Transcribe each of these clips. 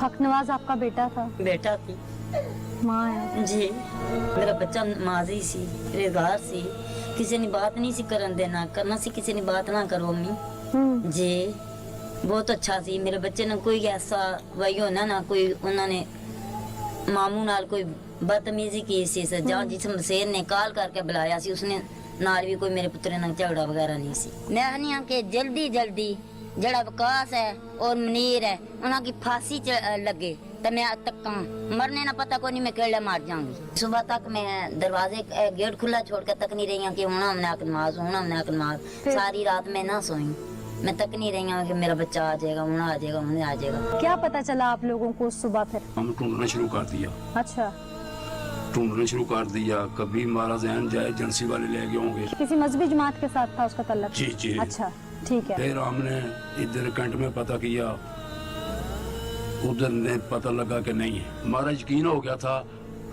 हक नवाज आपका बेटा था? बेटा थी। माँ है जी, मेरा बच्चा माजी सी, रेगार सी, किसी ने बात नहीं सी करन देना, करना सी किसी ने बात ना करो अम्मी जी। बहुत अच्छा सी, मेरे बच्चे ने कोई ऐसा वही होना ना, कोई उन्होंने मामू नाल कोई बदतमीजी की सी जहाँ जिसम शेर ने काल करके बुलाया सी, उसने नाल भी कोई मेरे पुत्र नाल झगड़ा वगैरह नहीं सी। मैं कहनी हां कि जल्दी जल्दी जड़ा विकास है और मुनीर है उन्हां की फांसी लगे तो मैं तक मरने ना पता को नहीं, मैं केड़े मार जाऊंगी। सुबह तक मैं दरवाजे गेट खुला छोड़ कर तक नहीं रही हूँ कि होना हमने नमाज, होना हमने नमाज। सारी रात मैं ना सोई, मैं तक नहीं रही हूँ कि मेरा बच्चा आ जाएगा, होना आ जाएगा, होने आ जाएगा। क्या पता चला आप लोगों को उस सुबह? फिर हम ढूंढना शुरू कर दिया। अच्छा, ढूंढना शुरू कर दिया। कभी हमारा जहन जाए एजेंसी वाले ले गए होंगे। किसी मजहबी जमात के साथ था उसका तल्लक? जी जी। अच्छा ठीक है। फिर हमने इधर कैंट में पता किया, उधर ने पता लगा कि नहीं है। हमारा यकीन हो गया था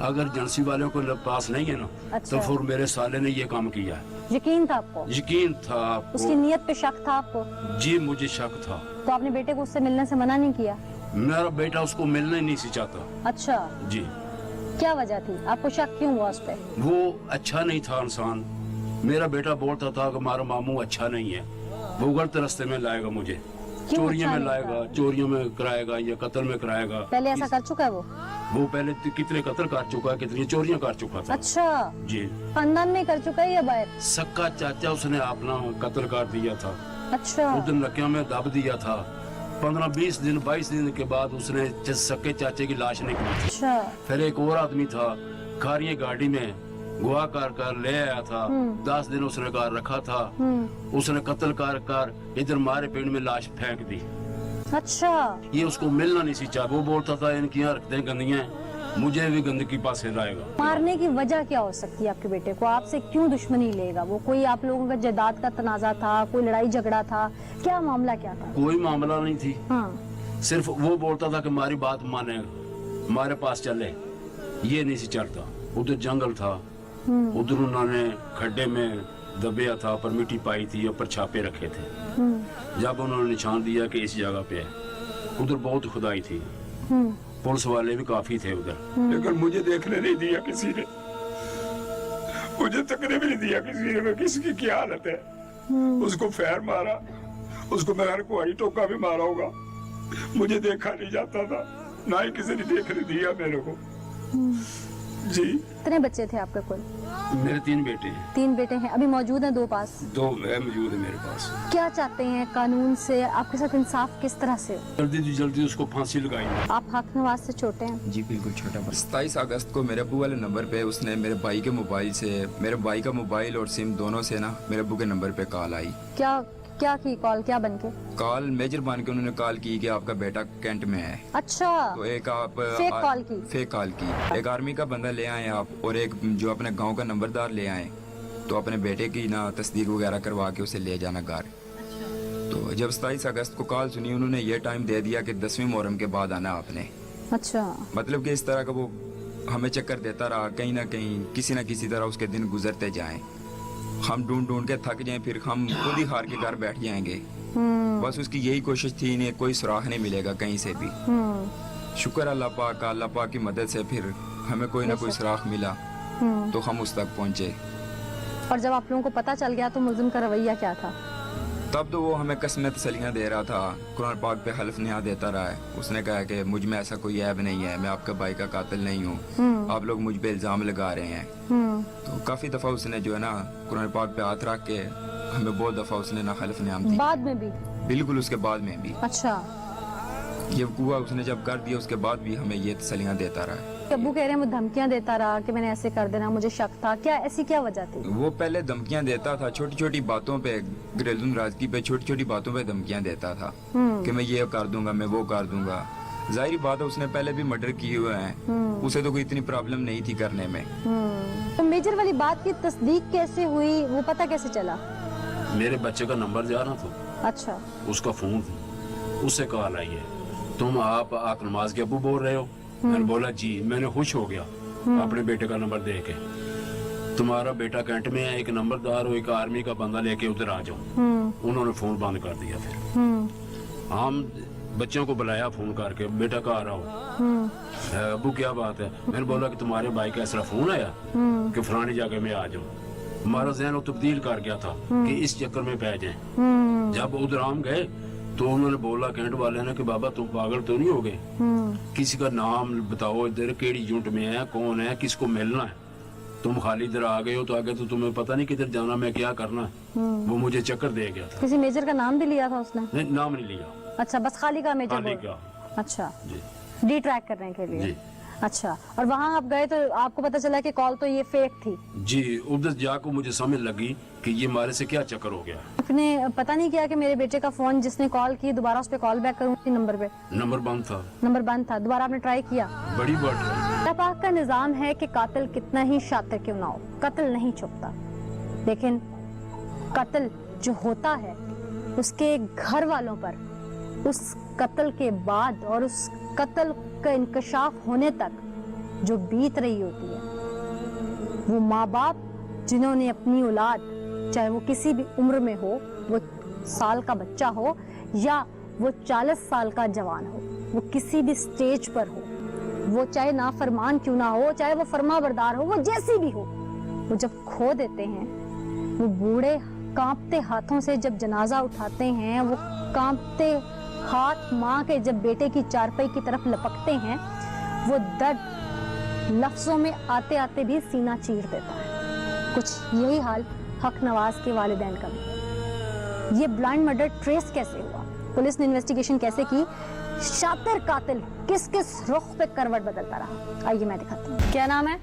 अगर एजेंसी वालों को पास नहीं है ना, अच्छा। तो फिर मेरे साले ने ये काम किया है। यकीन था आपको? यकीन था आपको? उसकी नीयत पे शक था आपको? जी मुझे शक था। तो आपने बेटे को उससे मिलने से मना नहीं किया? मेरा बेटा उसको मिलना ही नहीं सी चाहता। अच्छा जी। क्या वजह थी, आपको शक क्यों हुआ उस पे? वो अच्छा नहीं था इंसान। मेरा बेटा बोलता था कि हमारा मामू अच्छा नहीं है, वो गलत रास्ते में लाएगा मुझे, चोरियों में लाएगा, चोरियों में कराएगा या कत्ल में कराएगा। पहले ऐसा कर चुका है वो पहले कितने कत्ल कर चुका है, कितनी चोरियां कर चुका था। अच्छा जी। खानदान में कर चुका है या बाहर? सक्का चाचा उसने अपना कत्ल कर दिया था। अच्छा। उस दिन नकिया में दब दिया था। 15-20 दिन 22 दिन के बाद उसने सक्के चाचे की लाश निकली। अच्छा। फिर एक और आदमी था, खारिये गाड़ी में गुआ कर ले आया था। 10 दिन उसने कार रखा था। उसने कत्ल कर इधर मारे पेड़ में लाश फेंक दी। अच्छा। ये उसको मिलना नहीं सी चाह। वो बोलता था इनकी हरकतें गंदियां, मुझे भी गंदगी पास से लाएगा। मारने की वजह क्या हो सकती है आपके बेटे को? आपसे क्यों दुश्मनी लेगा वो? कोई आप लोगों का जायदाद का तनाजा था, कोई लड़ाई झगड़ा था, क्या मामला क्या था? कोई मामला नहीं थी। हाँ। सिर्फ वो बोलता था कि हमारी बात माने, हमारे पास चले। ये नहीं सी चलता। उधर जंगल था, उधर उन्होंने खड्डे में दबिया था, पर मिट्टी पाई थी, ऊपर छापे रखे थे। जब उन्होंने निशान दिया कि इस जगह पे है, उधर बहुत खुदाई थी, पुलिस वाले भी काफी थे उधर, लेकिन मुझे देखने नहीं दिया किसी ने, मुझे तकने भी नहीं दिया किसी ने। किसकी क्या हालत है? उसको फैर मारा, उसको मैं को आई टोका भी मारा होगा, मुझे देखा नहीं जाता था, ना ही किसी ने देखने दिया मेरे को। जी। कितने बच्चे थे आपके कुल? मेरे 3 बेटे हैं। 3 बेटे हैं। अभी मौजूद हैं 2 पास? 2 मौजूद है मेरे पास। क्या चाहते हैं कानून से? आपके साथ इंसाफ किस तरह से? जल्दी उसको फांसी लगाई। आप हक नवाज से छोटे हैं? जी बिल्कुल छोटा। 27 अगस्त को मेरे अब्बू वाले नंबर पे उसने मेरे भाई के मोबाइल से, मेरे भाई का मोबाइल और सिम दोनों से ना मेरे अब्बू के नंबर पे कॉल आई। क्या की कॉल? क्या बन के कॉल? मेजर बन के उन्होंने कॉल की कि आपका बेटा कैंट में है। अच्छा। तो एक आप फेक कॉल की? फेक कॉल की। एक आर्मी का बंदा ले आए आप, और एक जो अपने गांव का नंबरदार ले आए, तो अपने बेटे की ना तस्दीक वगैरह करवा के उसे ले जाना घर। तो जब 27 अगस्त को कॉल सुनी, उन्होंने ये टाइम दे दिया कि 10वीं मुहर्रम के बाद आना आपने। अच्छा। मतलब कि इस तरह का वो हमें चक्कर देता रहा, कहीं ना कहीं किसी न किसी तरह उसके दिन गुजरते जाएं, हम ढूंढ के थक जाएं, फिर हम खुद ही हार के घर बैठ जाएंगे। बस उसकी यही कोशिश थी, इन्हें कोई सुराग नहीं मिलेगा कहीं से भी। शुक्र अल्लाह पाक की मदद से फिर हमें कोई ना कोई सुराग मिला, तो हम उस तक पहुंचे। और जब आप लोगों को पता चल गया तो मुल्जिम का रवैया क्या था? तब तो वो हमें कसमें तसलियां दे रहा था, कुरान पाक पे हल्फ निहा देता रहा है। उसने कहा कि मुझ में ऐसा कोई ऐब नहीं है, मैं आपके भाई का कातिल नहीं हूँ, आप लोग मुझ पे इल्जाम लगा रहे हैं। तो काफी दफा उसने जो है ना कुरान पाक पे हाथ रख के हमें बहुत दफा उसने ना हल्फ निहा दी। बाद में भी? बिल्कुल उसके बाद में भी। अच्छा। ये हुआ उसने जब कर दिया, उसके बाद भी हमें ये तसलियां देता रहा है। अब्बू कह रहे हैं वो धमकियां देता रहा कि मैंने ऐसे कर देना, मुझे शक था। क्या ऐसी क्या वजह थी? वो पहले धमकियां देता था, छोटी छोटी बातों पे, घरेलू नाराजगी पे, छोटी छोटी बातों पे धमकियां देता था कि मैं ये कर दूंगा, मैं वो कर दूंगा। जाहिर बात है उसने पहले भी मर्डर किए हुए हैं, उसे तो कोई इतनी प्रॉब्लम नहीं थी करने में। तो मेजर वाली बात की तस्दीक कैसे हुई, वो पता कैसे चला? मेरे बच्चे का नंबर जा रहा था। अच्छा। उसका फोन था, उससे कॉल आई है, तुम आप नमाज के अब्बू बोल रहे हो? मैंने बोला जी। मैंने खुश हो गया अपने बेटे का नंबर देके। तुम्हारा बेटा कैंट में है, एक नंबरदार हो, एक आर्मी का बंदा लेके उधर आ जाओ। उन्होंने फोन बंद कर दिया। फिर हम बच्चों को बुलाया फोन करके, बेटा कहाँ रहा हो? अबू क्या बात है? मैंने बोला कि तुम्हारे भाई का ऐसा फोन आया कि फलानी जगह में आ जाओ। हमारा जहन वो तब्दील कर गया था कि इस चक्कर में पै जाए। जब उधर हम गए तो उन्होंने बोला कैंट वाले ने कि बाबा तुम पागल तो नहीं हो गए, किसी का नाम बताओ, इधर केड़ी यूनिट में है, कौन है, किसको मिलना है। तुम खाली इधर आ गए हो तो आगे तो तुम्हें पता नहीं किधर जाना, मैं क्या करना है। वो मुझे चक्कर दे गया था। किसी मेजर का नाम भी लिया था उसने? नहीं, नाम नहीं लिया। अच्छा, बस खाली का मेजर खाली बोल। का अच्छा जी डी ट्रैक करने के लिए। जी अच्छा, और वहाँ आप गए तो आपको पता चला कि कॉल तो ये फेक थी? जी, उधर जाकर मुझे समझ लगी कि ये हमारे से क्या चक्कर हो गया। आपने पता नहीं किया कि मेरे बेटे का फोन जिसने कॉल की दोबारा उस पर कॉल बैक करूँ नंबर पे? नंबर बंद था। नंबर बंद था। दोबारा आपने ट्राई किया? बड़ी बात है। अल्लाह पाक का निजाम है कि कातिल कितना ही शातिर क्यों ना हो, कत्ल नहीं छुपता। लेकिन कत्ल जो होता है उसके घर वालों पर उस कत्ल के बाद और उस कत्ल का इंकशाफ होने तक जो बीत रही होती है, वो माँ बाप जिन्होंने अपनी औलाद, चाहे वो किसी भी उम्र में हो, वो साल का बच्चा हो या वो 40 साल का जवान हो, वो किसी भी स्टेज पर हो, वो चाहे नाफरमान क्यों ना हो, चाहे वो फर्माबरदार हो, वो जैसी भी हो, वो जब खो देते हैं, वो बूढ़े कांपते हाथों से जब जनाजा उठाते हैं, वो कांपते हाथ माँ के जब बेटे की चारपाई की तरफ लपकते हैं, वो दर्द लफ्जों में आते आते भी सीना चीर देता है। कुछ यही हाल हक नवाज के वालिदैन का भी। ये ब्लाइंड मर्डर ट्रेस कैसे हुआ, पुलिस ने इन्वेस्टिगेशन कैसे की, शातिर कातिल किस किस रुख पे करवट बदलता रहा, आइए मैं दिखाती हूँ। क्या नाम है?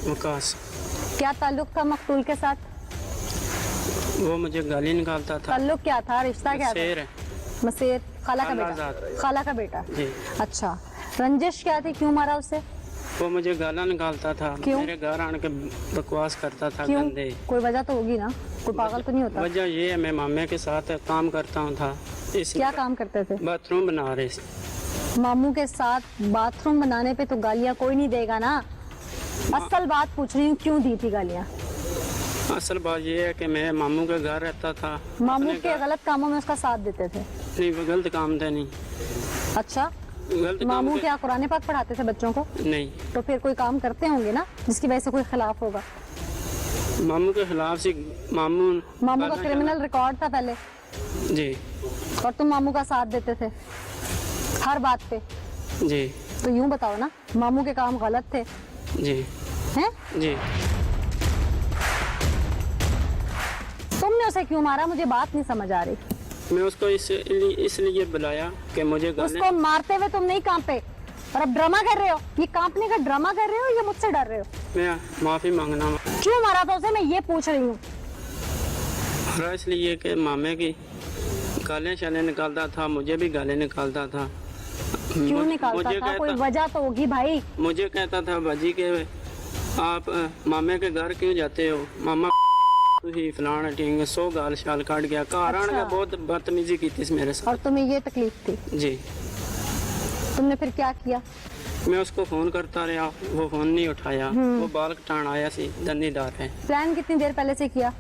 वकास। क्या ताल्लुक था मकतूल के साथ? वो मुझे गाली निकालता था। ताल्लुक क्या था, रिश्ता क्या शेर था? है। मसेर, खाला का बेटा? खालाजाद। खाला का बेटा। जी। अच्छा, रंजिश क्या थी, क्यों मारा उसे? वो मुझे गाला निकालता था, क्यों? मेरे घर आने के बकवास करता था क्यों? गंदे। कोई वजह तो होगी ना, कोई पागल तो नहीं होता? वजह ये है, मैं मामे के साथ काम करता हूँ था, इस क्या काम करते थे? बाथरूम बना रहे थे। मामू के साथ बाथरूम बनाने पे तो गालियाँ कोई नहीं देगा ना। असल बात पूछ रही हूँ, क्यों दी थी गालियाँ? असल बात ये है कि मैं मामू के घर रहता था। मामू अपने के घर- गलत कामों में उसका साथ देते थे? नहीं, वो गलत काम थे नहीं। अच्छा, गलत काम मामू थे- क्या कुरान पाक पढ़ाते थे बच्चों को? नहीं, तो फिर कोई काम करते होंगे ना जिसकी वजह से कोई खिलाफ होगा। मामू के खिलाफ से मामू मामू का क्रिमिनल रिकॉर्ड था पहले, जी और तुम मामू का साथ देते थे हर बात पे। जी तो यूं बताओ ना, मामू के काम गलत थे जी हैं? जी। तुमने उसे क्यों मारा, मुझे बात नहीं समझ आ रही। मैं उसको इसलिए बुलाया कि मुझे गाली। उसको मारते हुए तुम नहीं कांपे और अब ड्रामा कर रहे हो। ये कांपने का ड्रामा कर रहे हो या मुझसे डर रहे हो? मैं माफी मांगना क्यों मारा था उसे, मैं ये पूछ रही हूँ। रहा इसलिए कि मामे की गालें शालें निकालता था, मुझे भी गालें निकालता था। क्यों निकालता था, कोई वजह तो होगी भाई। मुझे कहता था बाजी के आप मामे के घर क्यों जाते हो, मामा ही फलाना टींग 100 गाल शाल काट गया। घर आने का बहुत बदतमीजी की थी मेरे साथ। और तुम्हें ये तकलीफ थी, जी। तुमने फिर क्या किया? मैं उसको फोन करता रहा, वो फोन नहीं उठाया। वो बाल कटान आया सी दंदीदार है। प्लान कितनी देर पहले से किया,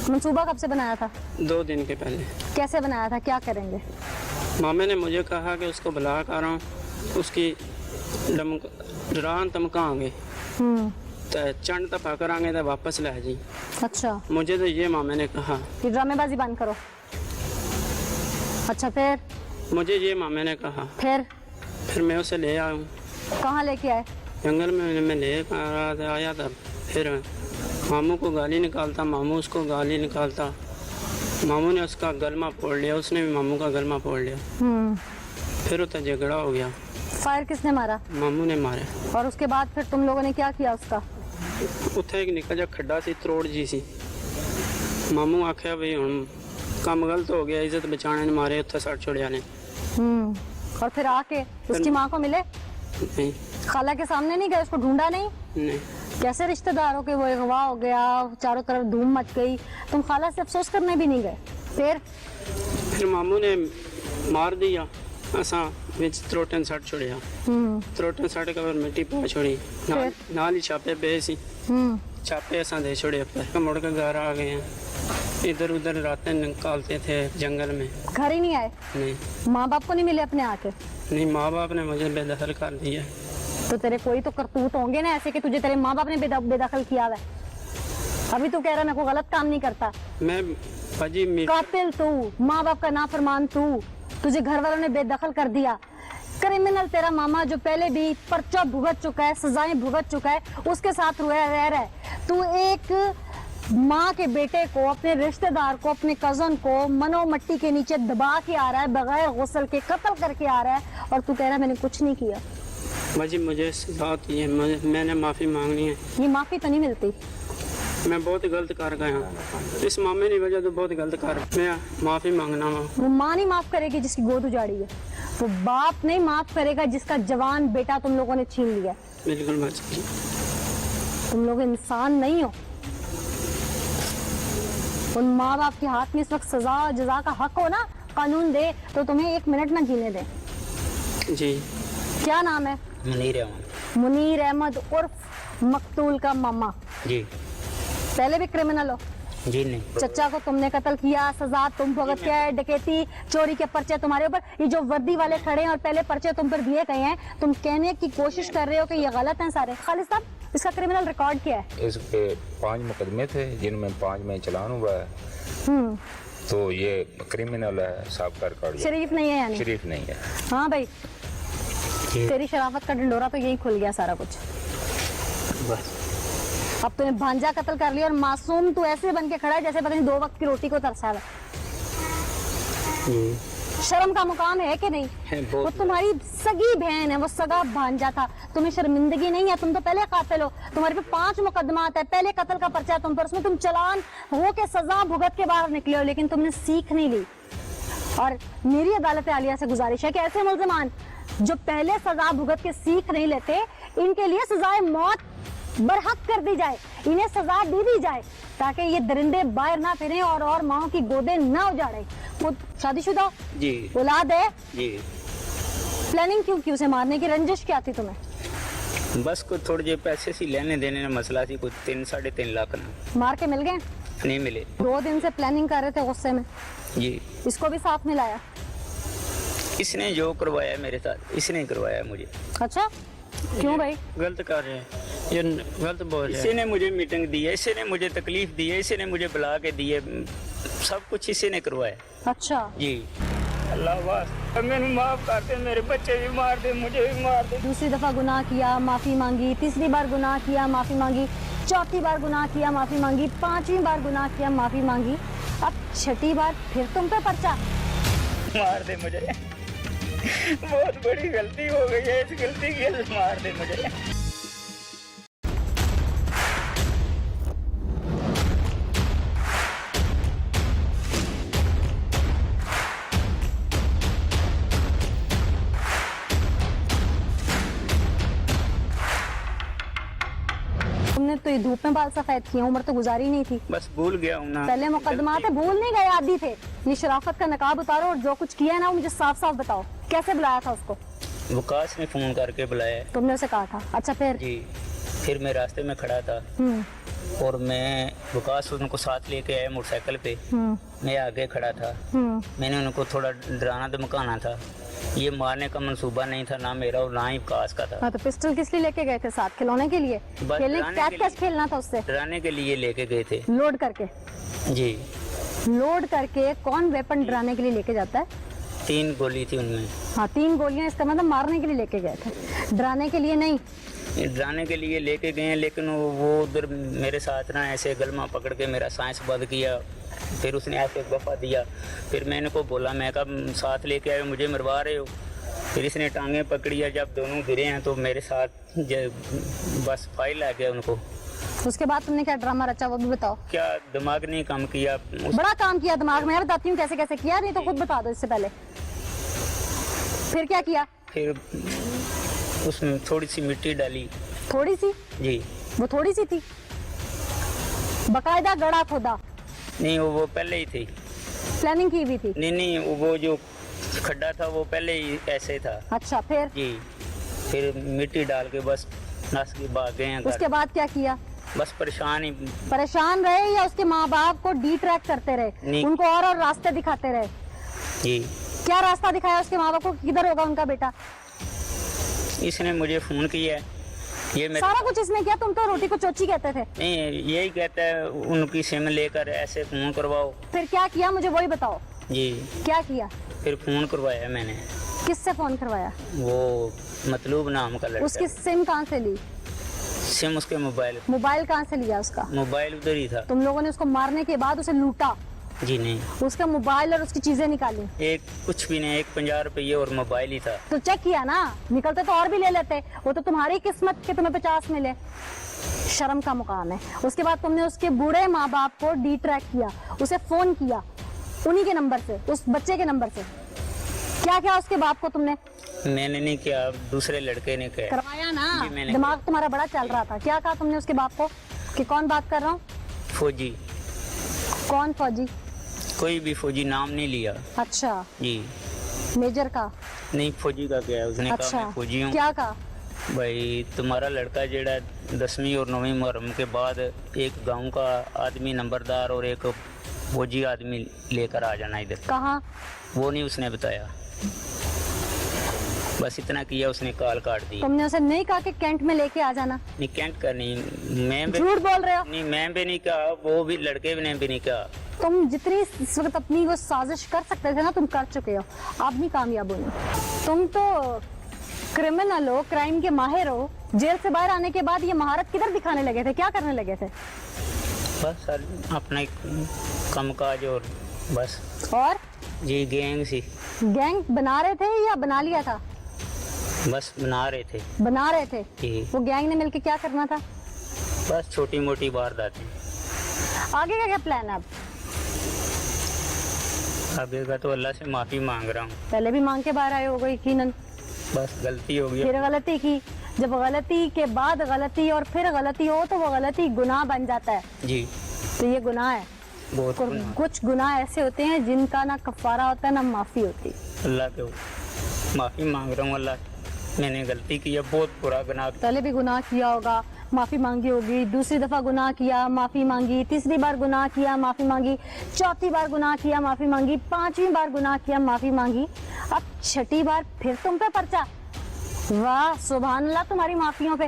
मंसूबा कब से बनाया था? 2 दिन के पहले। कैसे बनाया था, क्या करेंगे? मामे ने मुझे कहा कि उसको बुला कर आऊं, उसकी डरान धमकाएंगे, तो चंड तपा करांगे तो वापस ले जी। अच्छा, मुझे तो ये मामे ने कहा। ये ड्रामेबाजी बंद करो। अच्छा, फिर? मुझे ये मामे ने कहा। फिर मैं उसे ले आया हूँ। कहाँ लेके आए? जंगल में मैं ले आया था। फिर मामू को गाली निकालता, मामू उसको गाली निकालता। मामू ने उसका गलमा फोड़ लिया, उसने भी मामू का गलमा फोड़ लिया। फिर उतना झगड़ा हो गया। फायर किसने मारा? मामू ने मारा। और उसके बाद फिर तुम लोगों ने क्या किया उसका? उत्थे एक निक्का जा खड्डा सी, त्रोड़ जी सी। मामू आख्या भी हुण काम गलत हो गया, इज्जत बचाने ने मारे, उत्थे सट छोड़िया ने। और फिर आके उसकी माँ को मिले? नहीं खाला के सामने नहीं गए, उसको ढूंढा नहीं? नहीं। कैसे रिश्तेदारों के वो अगवा हो गया, चारों तरफ धूम मच गई, तुम खाला से अफसोस करने भी नहीं गए? फिर मामू ने मार दिया, असा विच त्रोटन सट छोड़िया। त्रोटन सट के फिर मिट्टी पा छोड़ी, नाल ही छापे पे सी। छापे असा दे छोड़े, फिर मुड़ के घर आ गए हैं। इधर उधर रातें निकालते थे जंगल में। घर ही नहीं आए? नहीं माँ बाप को नहीं मिले अपने आके? नहीं, माँ बाप ने मुझे बेदखल कर दिया। तो तेरे कोई तो करतूत होंगे ना ऐसे कि तुझे तेरे माँ बाप ने बेदखल किया हुआ है। अभी तू कह रहा है मैं कोई गलत काम नहीं करता। मैं भाजी कातिल तू, माँ बाप का नाफरमान तू, तुझे घर वालों ने बेदखल कर दिया। क्रिमिनल तेरा मामा जो पहले भी पर्चा भुगत चुका है, सजाएं भुगत चुका है, उसके साथ रह रहा है। तू एक माँ के बेटे को, अपने रिश्तेदार को, अपने कजन को मनो मट्टी के नीचे दबा के आ रहा है, बगैर गुस्ल के कत्ल करके आ रहा है, और तू कह रहा है मैंने कुछ नहीं किया। भाजी मुझे सजा होती है, मैंने माफ़ी मांगनी है। ये माफी तो नहीं मिलती। मैं बहुत गलत कर गया हूँ, इस मामले की वजह तो बहुत गलत कर, मैं माफ़ी मांगना हूँ। वो माँ नहीं माफ करेगी जिसकी गोद उजाड़ी है, वो बाप नहीं माफ करेगा जिसका जवान बेटा तुम लोगों ने छीन लिया। बिल्कुल भाजी। तुम लोग इंसान नहीं हो। उन माँ बाप के हाथ में इस वक्त सजा जजा का हक हो ना, कानून दे तो तुम्हें 1 मिनट ना जीने दे। जी। क्या नाम है? मुनीर अहमद। मुनीर अहमद उर्फ मकतूल का मामा। जी। पहले भी क्रिमिनल हो? जी नहीं। चचा को तुमने कत्ल किया, सजा तुम भुगत के आए, डकैती चोरी के पर्चे तुम्हारे ऊपर। ये जो वर्दी वाले खड़े हैं और पहले पर्चे तुम पर दिए गए हैं, तुम कहने की कोशिश कर रहे हो कि ये गलत हैं सारे। खालिद साहब, इसका क्रिमिनल रिकॉर्ड क्या है? इस पे 5 मुकदमे थे जिनमें 5 में चालान हुआ है। तो ये क्रिमिनल है, सबका रिकॉर्ड शरीफ नहीं है यानी? शरीफ नहीं है। हाँ भाई, तेरी शराफत का डंडोरा तो यही खुल गया सारा कुछ। बस अब तूने भांजा कत्ल कर लिया और मासूम तू ऐसे बन के खड़ा है जैसे पता नहीं 2 वक्त की रोटी को तरसा है। शर्म का मुकाम है कि नहीं? वो तुम्हारी सगी बहन है, वो सगा भांजा था, तुम्हें शर्मिंदगी नहीं है? तुम तो पहले कातिल हो, तुम्हारे पे 5 मुकदमा आता है, पहले कत्ल का पर्चा तुम पर, उसमें तुम चालान हो के सजा भुगत के बाहर निकले हो, लेकिन तुमने सीख नहीं ली। और मेरी अदालत आलिया से गुजारिश है कि ऐसे मुल्ज़िमान जो पहले सजा भुगत के सीख नहीं लेते, इनके लिए सजाए मौत बरहक कर दी जाए, इन्हें सजा दी जाए ताकि ये दरिंदे बाहर ना फिरें और माओ की गोदें ना उजाड़े। खुद शादीशुदा जी। औलाद है जी। प्लानिंग क्यों की? उसे मारने की रंजिश क्या थी तुम्हें? बस कुछ थोड़े जे पैसे सी लेने देने का मसला थी, कुछ 3-3.5 लाख ना। मार के मिल गए? नहीं मिले। 2 दिन से प्लानिंग कर रहे थे गुस्से में। जी। इसको भी साथ में लाया? इसने जो करवाया मेरे साथ, इसने करवाया मुझे। अच्छा, क्यों भाई? गलत कर रहे हैं, ये गलत बोल रहे इसी हैं। ने मुझे मीटिंग दी है, इसी ने मुझे तकलीफ दी है, इसी ने मुझे बुला के दी है, सब कुछ इसी ने करवाया। अच्छा, जी। अल्लाह वास्ते मैंने माफ कर दे, मेरे बच्चे भी मार दे, मुझे भी मार दे। दूसरी दफा गुनाह किया, माफी मांगी, तीसरी बार गुनाह किया, माफी मांगी, चौथी बार गुनाह किया, माफी मांगी, 5वीं बार गुनाह किया, माफी मांगी, अब 6ठी बार फिर तुम पे पर्चा। मार दे मुझे, बहुत बड़ी गलती हो गई है, इस गलती के लिए मार दे मुझे। तुमने तो ये धूप में बाल सफेद किए, उम्र तो गुजारी नहीं थी। बस भूल गया हूँ ना। पहले मुकदमा थे, भूल नहीं गए, आदी थे। ये शराफत का नकाब उतारो और जो कुछ किया है ना वो मुझे साफ साफ बताओ, कैसे बुलाया था उसको? विकास ने फोन करके बुलाया। तुमने उसे कहा था? अच्छा, फिर? जी। फिर मैं रास्ते में खड़ा था और मैं विकास उनको साथ लेके आया मोटरसाइकिल पे। मैं आगे खड़ा था, मैंने उनको थोड़ा डराना धमकाना था। ये मारने का मंसूबा नहीं था, ना मेरा और ना ही विकास का था। हाँ, तो पिस्टल किस लिए लेके गए थे? साथ खिलौने के लिए? बस खेलने डराने के कैच लिए। खेलना था उससे? डराने के लिए लेके गए थे। लोड करके? जी। लोड करके कौन वेपन डराने के लिए लेके जाता है? 3 गोली थी उनमें। हाँ, 3 गोलियां, इसका मतलब मारने के लिए लेके गए थे, डराने के लिए नहीं। डराने के लिए लेके गए हैं, लेकिन वो उधर मेरे साथ ना ऐसे गलमा पकड़ के मेरा सांस बंद किया। फिर उसने ऐसे दफा दिया, फिर मैंने को बोला, मैं कहा साथ लेके आए, मुझे मरवा रहे हो। फिर इसने टांगे पकड़ी है, जब दोनों गिरे हैं तो मेरे साथ बस फाइल आ गया उनको। उसके बाद तुमने क्या ड्रामा रचा वो भी बताओ। क्या दिमाग ने काम किया? बड़ा काम किया दिमाग में, मैं बताती हूँ कैसे कैसे किया, नहीं तो खुद बता दो इससे पहले। फिर क्या किया? फिर उसमें थोड़ी सी मिट्टी डाली। थोड़ी सी? जी। वो थोड़ी सी थी? बकायदा गड़ा खोदा? नहीं, वो पहले ही थी। प्लानिंग की हुई थी? नहीं, वो जो खड्डा था वो पहले ही ऐसे था। अच्छा, फिर? जी। फिर मिट्टी डाल के बस नस के भाग गए हैं घर। उसके बाद क्या किया? बस परेशान ही। परेशान रहे या उसके माँ बाप को डी ट्रैक करते रहे, नहीं। उनको और रास्ते दिखाते रहे? जी क्या रास्ता दिखाया उसके माँ बाप को, किधर होगा उनका बेटा? इसने मुझे फोन किया है, ये मेरे सारा कुछ इसने किया, तुम तो रोटी को चोची कहते थे। नहीं, यही कहता है उनकी सिम लेकर ऐसे फोन करवाओ। फिर क्या किया मुझे वही बताओ, जी क्या किया? फिर फोन करवाया मैंने, किससे फोन करवाया? वो मतलूब नाम का लड़का। उसकी सिम कहाँ से ली? सिम उसके मोबाइल, मोबाइल कहाँ से लिया उसका? मोबाइल उधर ही था। तुम लोगों ने उसको मारने के बाद उसे लूटा, जी नहीं, उसका मोबाइल और उसकी चीजें निकाली? एक कुछ भी नहीं, एक 50 रुपये और मोबाइल ही था। तो चेक किया ना, निकलते तो और भी ले लेते, वो तो तुम्हारी किस्मत कि तुम्हें 50 मिले। शर्म का मुकाम है। उसके बाद तुमने उसके बूढ़े माँ बाप को डी ट्रैक किया, उसे फोन किया उन्हीं के नंबर से, उस बच्चे के नंबर से। क्या क्या उसके बाप को तुमने मैंने नहीं किया, दूसरे लड़के ने किया। करवाया ना? जी, मैंने दिमाग तुम्हारा बड़ा चल रहा था। क्या कहा तुमने उसके बाप को कि कौन बात कर रहा हूँ? फौजी, कौन फौजी? कोई भी फौजी नाम नहीं लिया। अच्छा, जी मेजर का? नहीं, फौजी का क्या है, उसने कहा अच्छा, मैं फौजी हूँ। क्या कहा? भाई तुम्हारा लड़का जेड़ा 10वीं और 9वीं मुहर्रम के बाद एक गांव का आदमी नंबरदार और एक फौजी आदमी लेकर आ जाना इधर। कहाँ? वो नहीं उसने बताया, बस इतना किया, उसने कॉल काट दी। तुमने उसे नहीं कहा कि कैंट में लेके आ जाना? नहीं, कैंट का नहीं, मैं भी झूठ बोल रहे हो। नहीं, मैं भी नहीं कहा, वो भी लड़के ने भी नहीं कहा। तुम जितनी इस वक्त अपनी वो साजिश कर सकते थे ना, तुम कर चुके हो, आप नहीं कामयाब होने। तुम तो क्रिमिनल हो, क्राइम के माहिर हो। जेल से बाहर आने के बाद ये महारत किधर दिखाने लगे थे, क्या करने लगे थे? बस सर अपना कम काज और बस। और जी गैंग सी, गैंग बना रहे थे या बना लिया था? बस बना रहे थे। बना रहे थे। जी वो गैंग ने मिलके क्या करना था? बस छोटी मोटी वारदातें। आगे का क्या प्लान है अब? आगे का तो अल्लाह से माफी मांग रहा हूँ। पहले भी मांग के बाहर आए हो यकीनन, बस गलती हो गई। फिर गलती की। जब गलती के बाद गलती और फिर गलती हो तो वो गलती गुनाह बन जाता है। जी तो ये गुनाह है। बहुत गुनाह। कुछ गुनाह ऐसे होते हैं जिनका ना कफारा होता है ना माफी होती। अल्लाह के माफी मांग रहा हूँ, अल्लाह मैंने गलती की है, बहुत बुरा गुनाह। पहले भी गुनाह किया होगा, माफी मांगी होगी, दूसरी दफा गुनाह किया, माफी मांगी, तीसरी बार गुनाह किया, माफी मांगी, चौथी बार गुनाह किया, माफी मांगी, 5वीं बार गुनाह किया, माफी मांगी, अब 6ठी बार फिर तुम पे पर्चा। वाह सुभान अल्लाह तुम्हारी माफियों पे।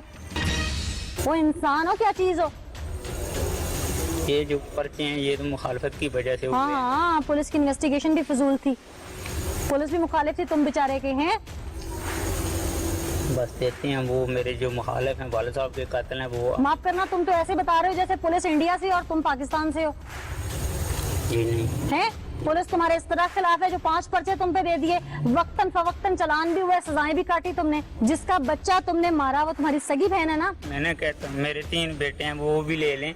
वो इंसान हो क्या चीज हो? ये जो पर्चे हैं ये तो मुखालफत की वजह से हुए हाँ हैं। हाँ, पुलिस की इन्वेस्टिगेशन भी फजूल थी, पुलिस भी मुखालिफ थी, तुम बेचारे के हैं। बस देखते हैं, वो मेरे जो मुखालिफ हैं वाले साहब के कातिल हैं वो। माफ करना, तुम तो ऐसे बता रहे हो जैसे पुलिस इंडिया से और तुम पाकिस्तान से हो। जी नहीं, हैं? पुलिस तुम्हारे इस तरह खिलाफ है जो 5 पर्चे तुम पे दे दिए, वक्तन फवक्तन चालान भी हुए, सजाएं भी काटी तुमने। जिसका बच्चा तुमने मारा वो तुम्हारी सगी बहन है ना? मैंने कहता हूँ मेरे 3 बेटे हैं, वो भी ले लें,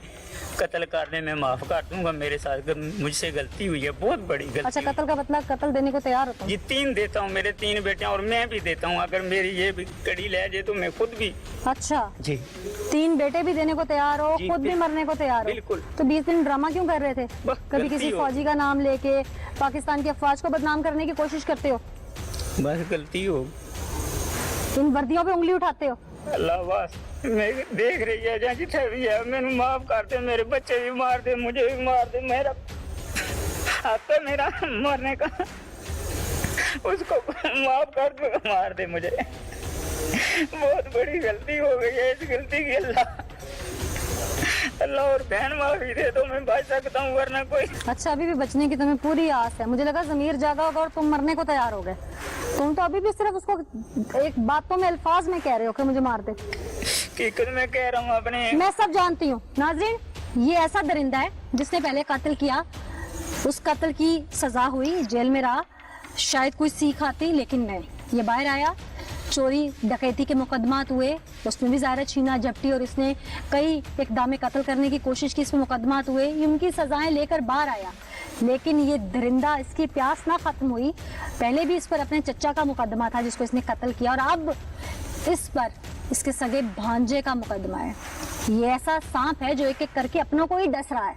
कत्ल करने में माफ कर दूंगा। मेरे साथ मुझसे गलती हुई है, बहुत बड़ी गलती। अच्छा, कत्ल का बदला कत्ल देने को तैयार हो तुम? ये 3 देता हूँ, मेरे 3 बेटे हैं और मैं भी देता हूँ। अगर मेरी ये भी कड़ी ले जाए तो मैं खुद भी। अच्छा, जी 3 बेटे भी देने को तैयार हो, जी, खुद भी मरने को तैयार हो? बिल्कुल। तो 20 दिन ड्रामा क्यों कर रहे थे? बस कभी गलती किसी हो। फौजी का नाम लेके पाकिस्तान की अफवाज को बदनाम करने की कोशिश करते हो, बस गलती हो। इन वर्दियों पे उंगली उठाते हो। अल्लाह वास मैं देख रही है जहाँ जिथे भी है, मैंने माफ कर दे, मेरे बच्चे भी मार दे, मुझे भी मार दे, मेरा आता मेरा मरने का, उसको माफ कर दे, मार दे मुझे। बहुत बड़ी गलती हो गई है, इस गलती की अल्लाह और बहन माफी दे तो मैं बच सकता हूँ, वरना कोई। अच्छा, अभी भी बचने की तुम्हें पूरी आस है। मुझे लगा ज़मीर जागा होगा और तुम मरने को तैयार हो गए। तुम तो अभी भी सिर्फ उसको एक बातों में अल्फाज में कह रहे हो कि मुझे मार दे। हकीकत में कह रहा हूँ अपने। मैं सब जानती हूँ नाज़रीन, ये ऐसा दरिंदा है जिसने पहले कत्ल किया, उस कत्ल की सजा हुई, जेल में रहा, शायद कोई सीख आती, लेकिन नहीं, ये बाहर आया, चोरी डकैती के मुकदमात हुए, उसमें भी ज़ाहिर छीना झपटी और इसने कई इक़दाम कत्ल करने की कोशिश की, इसमें मुकदमात हुए, इनकी सजाएं लेकर बाहर आया। लेकिन ये दरिंदा, इसकी प्यास ना खत्म हुई, पहले भी इस पर अपने चचा का मुकदमा था जिसको इसने कत्ल किया, और अब इस पर इसके सगे भांजे का मुकदमा है। ये ऐसा सांप है जो एक एक करके अपनों को ही डस रहा है।